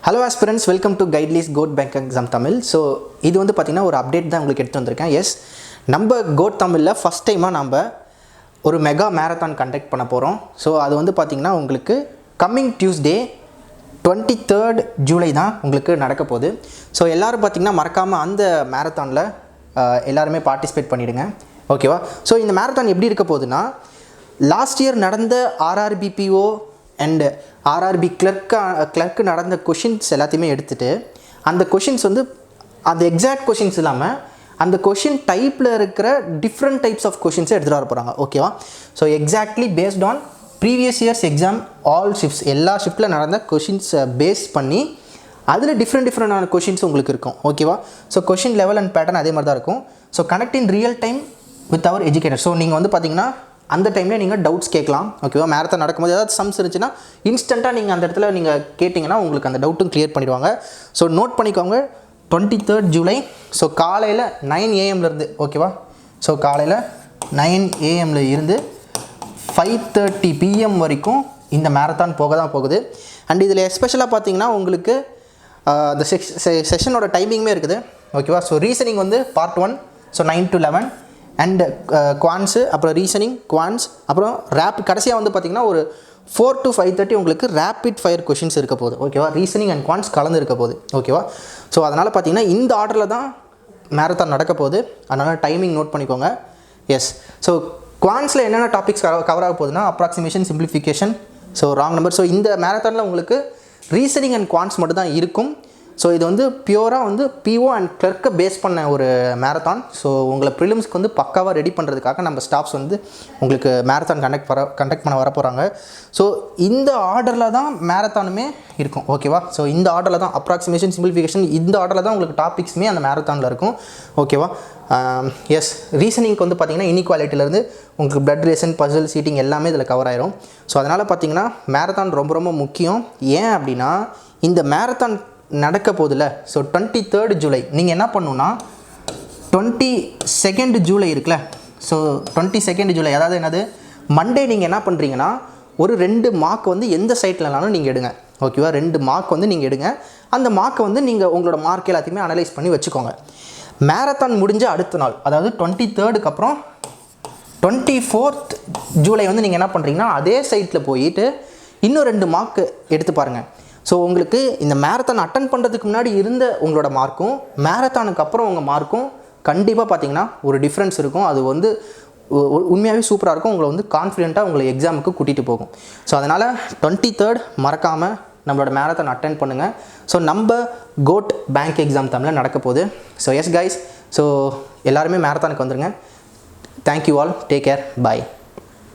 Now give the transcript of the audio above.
Hello aspirants, welcome to Guideless Goat Bank Exam Tamil. So, இது வந்து பாத்தீங்கன்னா ஒரு அப்டேட் தான் உங்களுக்கு எடுத்து வந்திருக்கேன். எஸ், நம்ம கோட் தமிழ்ல ஃபர்ஸ்ட் டைமா நாம ஒரு மெகா மேரத்தான் கண்டக்ட் பண்ண போறோம். ஸோ அது வந்து பாத்தீங்கன்னா உங்களுக்கு கம்மிங் டியூஸ்டே 23rd ஜூலை தான் உங்களுக்கு நடக்க போகுது. ஸோ எல்லாரும் பாத்தீங்கன்னா மறக்காம அந்த மேரத்தான்ல எல்லாருமே பார்ட்டிசிபேட் பண்ணிடுங்க. ஓகேவா? ஸோ இந்த மேரத்தான் எப்படி இருக்க போகுதுன்னா, லாஸ்ட் இயர் நடந்த RRB PO and RRB Clerk நடந்த கொஷின்ஸ் எல்லாத்தையுமே எடுத்துகிட்டு அந்த கொஷின்ஸ் வந்து அந்த எக்ஸாக்ட் கொஷின்ஸ் இல்லாமல் அந்த கொஷின் டைப்பில் இருக்கிற டிஃப்ரெண்ட் டைப்ஸ் ஆஃப் கொஷின்ஸை எடுத்துகிட்டு வர போகிறாங்க. ஓகேவா? So exactly based on previous years exam all shifts எல்லா ஷிஃப்ட்டில் நடந்த கொஷின்ஸை பேஸ் பண்ணி அதில் டிஃப்ரெண்டான கொஷின்ஸ் உங்களுக்கு இருக்கும். ஓகேவா? So question level and pattern அதே மாதிரி தான் இருக்கும். So connect in real time with our educator. So நீங்கள் வந்து பார்த்தீங்கன்னா அந்த டைமில் நீங்கள் டவுட்ஸ் கேட்கலாம். ஓகேவா? மேரத்தான் நடக்கும்போது ஏதாவது சம்ஸ் இருந்துச்சுன்னா இன்ஸ்டண்ட்டாக நீங்கள் அந்த இடத்துல நீங்கள் கேட்டிங்கன்னா உங்களுக்கு அந்த டவுட்டும் கிளியர் பண்ணிடுவாங்க. ஸோ நோட் பண்ணிக்கோங்க, 23rd ஜூலை. ஸோ காலையில் 9 AM ஓகேவா? ஸோ காலையில் 9 AM இருந்து 5:30 PM வரைக்கும் இந்த மேரத்தான் போக தான் போகுது. அண்ட் இதில் எஸ்பெஷலாக பார்த்தீங்கன்னா உங்களுக்கு அந்த செஷனோட டைமிங்குமே இருக்குது. ஓகேவா? ஸோ ரீசனிங் வந்து part 1, so 9 to 11 and quants, அப்புறம் ரீசனிங், குவான்ஸ், அப்புறம் கடைசியாக வந்து பார்த்திங்கன்னா ஒரு 4 to 5:30 உங்களுக்கு ரேப்பிட் ஃபயர் கொஷின்ஸ் இருக்க போகுது. ஓகேவா? ரீசனிங் அண்ட் குவான்ஸ் கலந்து இருக்க போகுது. ஓகேவா? ஸோ அதனால் பார்த்திங்கன்னா இந்த ஆர்டரில் தான் மேரத்தான் நடக்க போகுது. அதனால் டைமிங் நோட் பண்ணிக்கோங்க. எஸ், ஸோ குவான்ஸில் என்னென்ன டாபிக்ஸ் கவர் ஆக போகுதுன்னா, approximation, simplification, so wrong number. So இந்த மேரத்தானில் உங்களுக்கு ரீசனிங் அண்ட் குவான்ஸ் மட்டும் தான் இருக்கும். ஸோ இது வந்து பியூராக வந்து PO அண்ட் கிளர்க்கை பேஸ் பண்ண ஒரு மேரத்தான். ஸோ உங்களை ப்ரிலிம்ஸ்க்கு வந்து பக்காவாக ரெடி பண்ணுறதுக்காக நம்ம ஸ்டாஃப்ஸ் வந்து உங்களுக்கு மேரத்தான் கண்டக்ட் பண்ண வர போகிறாங்க. ஸோ இந்த ஆர்டரில் தான் மேரத்தானுமே இருக்கும். ஓகேவா? ஸோ இந்த ஆர்டரில் தான் அப்ராக்சிமேஷன், சிம்பிளிஃபிகேஷன், இந்த ஆர்டரில் தான் உங்களுக்கு டாபிக்ஸுமே அந்த மேரத்தானில் இருக்கும். ஓகேவா? எஸ், ரீசனிங்க்கு வந்து பார்த்திங்கன்னா இன்இக்வாலிட்டியிலேருந்து உங்களுக்கு பிளட் ரிலேஷன், பசில், சீட்டிங் எல்லாமே இதில் கவர் ஆயிரும். ஸோ அதனால் பார்த்திங்கன்னா மேரத்தான் ரொம்ப ரொம்ப முக்கியம். ஏன் அப்படின்னா இந்த மேரத்தான் நடக்க போதில்ல. ஸோ 23rd ஜூலை நீங்கள் என்ன பண்ணணுன்னா 22nd ஜூலை இருக்குல்ல. ஸோ 22nd ஜூலை அதாவது என்னது மண்டே நீங்கள் என்ன பண்ணுறீங்கன்னா ஒரு 2 மார்க் வந்து எந்த சைட்லனாலும் நீங்கள் எடுங்க. ஓகேவா? 2 மார்க் வந்து நீங்கள் எடுங்க. அந்த மார்க்கை வந்து நீங்கள் உங்களோட மார்க் எல்லாத்தையுமே அனலைஸ் பண்ணி வச்சுக்கோங்க. மேரத்தான் முடிஞ்ச அடுத்த நாள், அதாவது 23rd அப்புறம் 24th ஜூலை வந்து நீங்கள் என்ன பண்ணுறீங்கன்னா அதே சைட்டில் போயிட்டு இன்னும் 2 மார்க் எடுத்து பாருங்கள். ஸோ உங்களுக்கு இந்த மேரத்தான் அட்டன் பண்ணுறதுக்கு முன்னாடி இருந்த உங்களோட மார்க்கும் மேரத்தானுக்கு அப்புறம் உங்கள் மார்க்கும் கண்டிப்பாக பார்த்தீங்கன்னா ஒரு டிஃப்ரென்ஸ் இருக்கும். அது வந்து உண்மையாகவே சூப்பராக இருக்கும். உங்களை வந்து கான்ஃபிடென்ட்டாக உங்களை எக்ஸாமுக்கு கூட்டிகிட்டு போகும். ஸோ அதனால் 23rd மறக்காமல் நம்மளோட மேரத்தான் அட்டன் பண்ணுங்கள். ஸோ நம்ம கோட் பேங்க் எக்ஸாம் தமிழில் நடக்க போகுது. ஸோ எஸ் கைஸ், ஸோ எல்லாருமே மேரத்தானுக்கு வந்துடுங்க. தேங்க்யூ ஆல், டேக் கேர், பாய்.